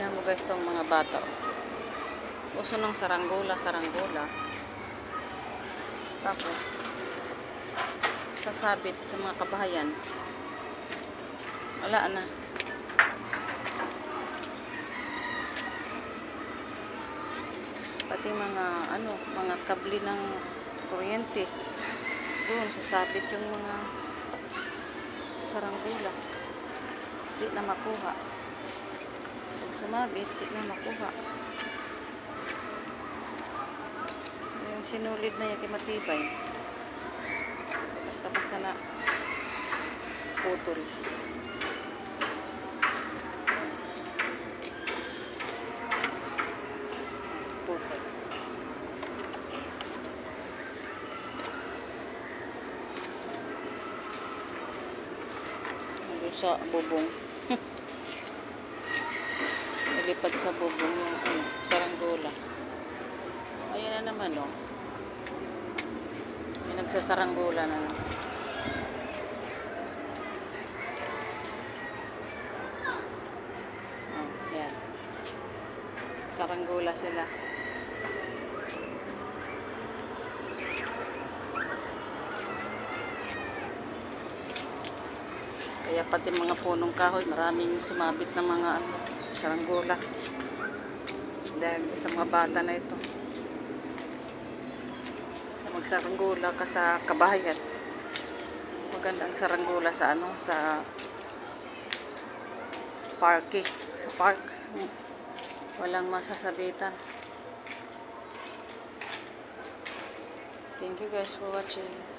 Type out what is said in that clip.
Tingnan mo guys tong mga bata. Uso ng saranggola. Tapos, sasabit sa mga kabahayan. Wala na. Pati mga kabli ng kuryente. Doon, sasabit yung mga saranggola. Di na makuha. Pag sumabit, di na makuha. Yung sinulid na yung matibay. Basta na putol. Putol. Nandun sa bubong. Nalipad sa bubong yung saranggola. Ayan na naman may nagsasaranggola na naman. Ayan. Saranggola sila. Kaya pati mga punong kahoy, maraming sumabit na mga saranggola. Dahil sa mga bata na ito. Magsaranggola ka sa kabahayan. Maganda ang saranggola sa sa park. Walang masasabitan. Thank you guys for watching.